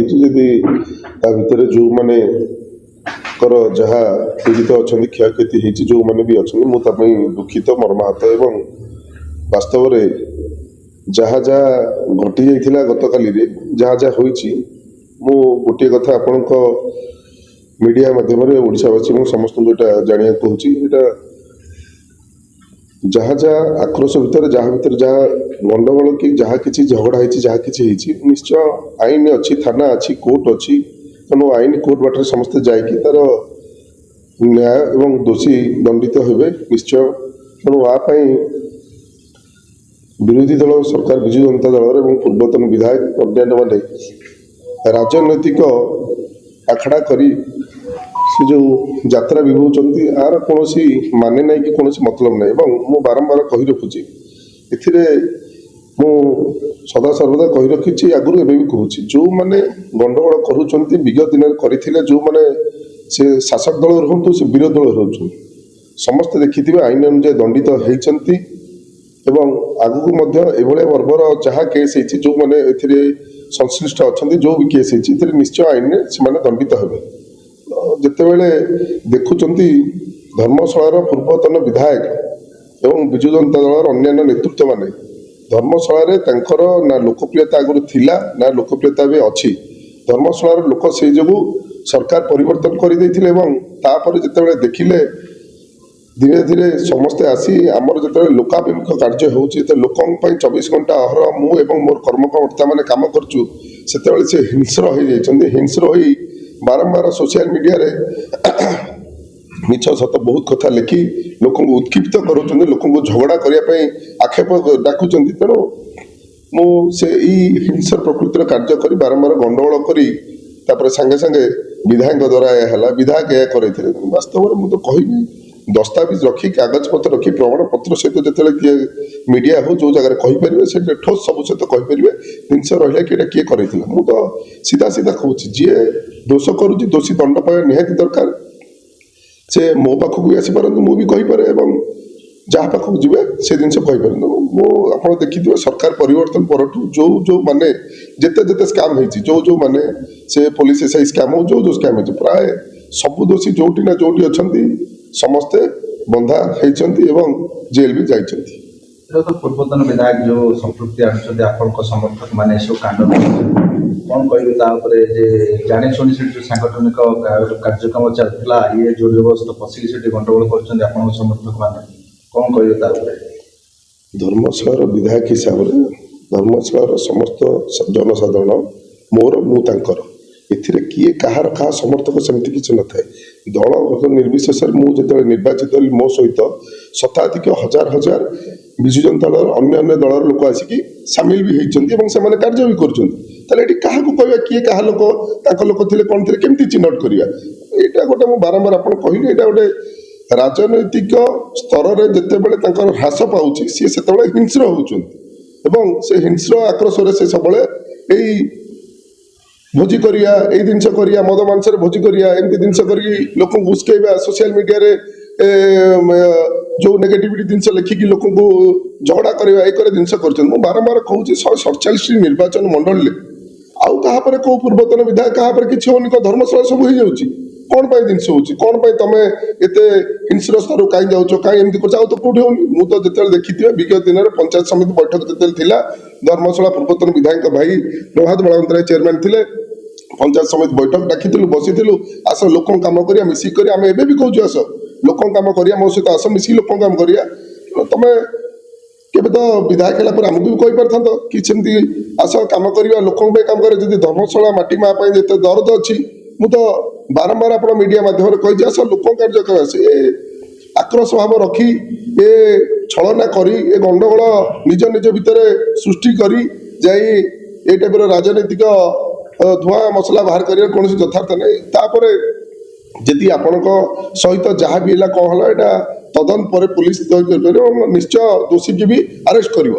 देखी जदि भितर जो माने कर जहाँ पीड़ित अच्छा क्षयक्षति जो मैंने भी अच्छा मुझे दुखित मर्माहत एवं वास्तव में जहाँ जहाँ घटी जाइए गत काली जहाँ जहाँ होती मु गोटे कथा आपण मीडिया माध्यम ओडावासी समस्त जोटा जाना कहूँ जहाँ जहाँ आक्रोश भितर जहाँ गंडगोल कि जहाँ किसी झगड़ा है जहाँ किसी निश्चय आईन अच्छी थाना अच्छी कोर्ट अच्छी तेणु आईन कोर्ट बाटर समस्ते जाकि तार न्याय एवं दोषी दंडित होते निश्चय तेणु आपाई विरोधी दल सरकार विजु जनता दल और पूर्वतन विधायक अन्य मैंने राजनैतिक आखड़ा करी से जो यात्रा विभूति आर कौन माने ना कि कौन मतलब ना मु बारंबार कही रखुची ए मु सदा सर्वदा कही रखी आगुरी एवं भी कहूँ जो मैंने गंडगोल करुँच विगत दिन करते जो मैंने से शासक दल रुहतु से विरोधी दल रोच समस्ते देखि आईन अनुजाई दंडित होती आगू बर्बर जहाँ केस हो जो मैंने संश्लिष्ट अच्छा जो भी केस होती निश्चय आईन से दंडित हे जितेबले देखुं धर्मशालार पूर्वतन विधायक एवं विजु जनता दल अन्य नेतृत्व माने धर्मशाला ना लोकप्रियता आगुरी थिला ना लोकप्रियता भी अच्छी धर्मशालार लोक से जो सरकार परिवर्तन कर जितेबले देखिले धीरे धीरे समस्ते आसी आमर जो लोकाभिमुख कार्य होती लोकों 24 घंटा अहर मुझे मोर कर्मकर्ता मैंने कम करुँ से हिंस्र हो जाती हिंस्र हो बारंबार सोशल मीडिया रे मिछ सत बहुत कथा लिखि लोक उत्क्षिप्त करुँच लोक झगड़ा करने आक्षेप डाकुंट तेणु मुझे हिंसर प्रकृतिर कार्य कर बारंबार गंडगोल कर सांगे सांगे विधायक द्वारा यह विधायक यह कर वास्तव में मुझे कहबी दस्तावेज रखी कागज पत्र रखी प्रमाण पत्र सहित जो किए मीडिया हो जो जगह कहींपर से ठोस सब सहित कहींपर जिनस रहा कि किए कर तो सीधा सीधा कहूँ जी दोष करुँच दोषी दंड पाଇବା निहाती दरकार से मो पाखक भी आसपार मुझे कहींपे जहाँ पाखक जी से जिन कहींपर आप देखिए सरकार परिवर्तन पर जो जो माने जिते जिते स्काम होती जो जो माने से पुलिस एसआई स्काम हो जो स्काम हो प्राय सबू दोषी जोटी ना जोटी अच्छा समस्ते बंधा होती जेल भी जाइछन्ति। तो पूर्वतन विधायक जो संपृक्ति आनुछन्ति आपनक समर्थक माने सब कांड कौन कहबे जे जाने शुणी से जो सांगठनिक कार्यक्रम चलता ये जोर जबरदस्त पशिक से गंडगोल कर समर्थक माने कौन कहबे धर्मशालार विधायक हिसाब से धर्मशालार समस्त जनसाधारण मोर मु तांकर एथिरे किए कहार कहा समर्थक सेमती किसी न थाए दल निर्विशेष मुझे निर्वाचित मो सहित शताधिक हजार हजार विजु जनता दल अन्य दलर लोक आसिक सामिल भी होती से कार्य भी कर क्या किए क्या लोक लोक थे कौन थे केमती चिन्हट करवा यहाँ गोटे मुझे बारंबार आप कहली यहाँ गोटे राजनैतिक स्तर में जितेबले ह्रास पाँच सी से हिंस्र होती हिंस्र आक्रोश से सब भोजी करिया जिनस करिया मद मांसर भोजी करिया एमती जिनस करी लोक उस्केबा सोशल मीडिया रे जो नेगेटिविटी जिनस लिखिकी लोक झगड़ा करवा एक जिनस कर बारंबार कहूँ 147 निर्वाचन मंडल आउ क्या कौ पूर्वतन विधायक क्या किसी होनी धर्मशाला सब हो जाऊँगी कौन पाई जिनस होची कौन पाई तमे एते हिंस्र स्तर कहीं जाऊँ कहीं एमती कर तो कौटे होनी मुझे जो देखी विगत दिन में पंचायत समिति बैठक जो धर्मशाला पूर्वतन विधायक भाई प्रभात बलवंतराय चेयरमैन थे पंचायत समिति बैठक डाकिलु बसी आस लोक कम कर मिसिक आम एवं भी कहूँ आस लोक कम कर मो सहित आस मिसिक लोक कम कर तुम केवे तो विधायक है आमको भी कही पार कि सेमती आस कम कर लोक कम कर धर्मशाला माटी माँ जिते दर्द अच्छी मु तो बारंबार आप मीडिया माध्यम कही आस लोक कार्य कर से आक्रोश भाव रखी ए छलना करी ए गंडगोल निज निज भितर सृष्टि करी जाई ए टाइप राजनैतिक धुआं मसला बाहर कर कौन यथार्थ नहीं तापर जी आपण सहित जहाँ भी है कौन है तदंत पर पुलिस निश्चय दोषी की भी अरेस्ट कर।